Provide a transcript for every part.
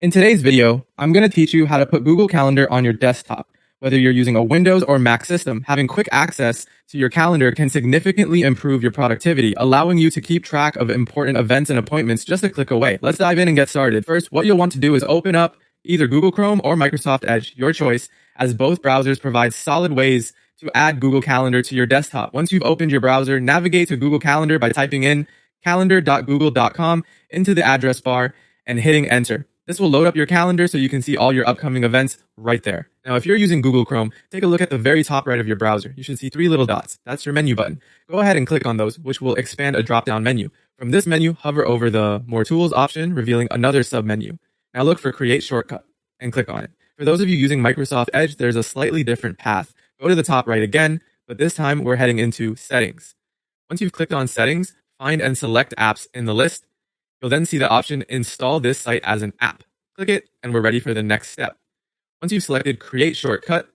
In today's video, I'm going to teach you how to put Google Calendar on your desktop. Whether you're using a Windows or Mac system, having quick access to your calendar can significantly improve your productivity, allowing you to keep track of important events and appointments just a click away. Let's dive in and get started. First, what you'll want to do is open up either Google Chrome or Microsoft Edge, your choice, as both browsers provide solid ways to add Google Calendar to your desktop. Once you've opened your browser, navigate to Google Calendar by typing in calendar.google.com into the address bar and hitting enter. This will load up your calendar so you can see all your upcoming events right there. Now, if you're using Google Chrome, take a look at the very top right of your browser. You should see three little dots. That's your menu button. Go ahead and click on those, which will expand a drop-down menu. From this menu, hover over the More Tools option, revealing another sub-menu. Now look for Create Shortcut and click on it. For those of you using Microsoft Edge, there's a slightly different path. Go to the top right again, but this time we're heading into Settings. Once you've clicked on Settings, find and select apps in the list. You'll then see the option Install this site as an app. Click it, and we're ready for the next step. Once you've selected Create Shortcut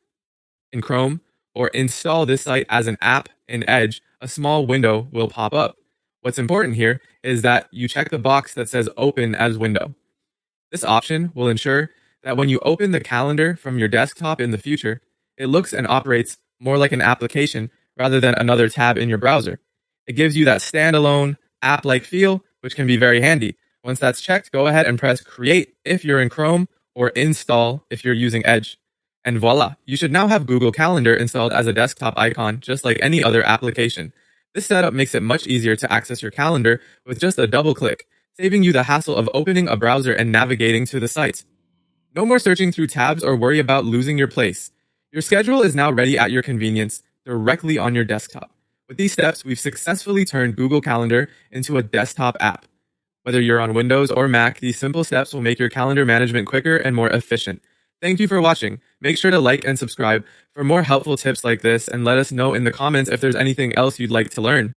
in Chrome or Install this site as an app in Edge, a small window will pop up. What's important here is that you check the box that says Open as Window. This option will ensure that when you open the calendar from your desktop in the future, it looks and operates more like an application rather than another tab in your browser. It gives you that standalone app-like feel, which can be very handy. Once that's checked, go ahead and press Create if you're in Chrome or Install if you're using Edge. And voila, you should now have Google Calendar installed as a desktop icon just like any other application. This setup makes it much easier to access your calendar with just a double click, saving you the hassle of opening a browser and navigating to the site. No more searching through tabs or worry about losing your place. Your schedule is now ready at your convenience, directly on your desktop. With these steps, we've successfully turned Google Calendar into a desktop app. Whether you're on Windows or Mac, these simple steps will make your calendar management quicker and more efficient. Thank you for watching. Make sure to like and subscribe for more helpful tips like this, and let us know in the comments if there's anything else you'd like to learn.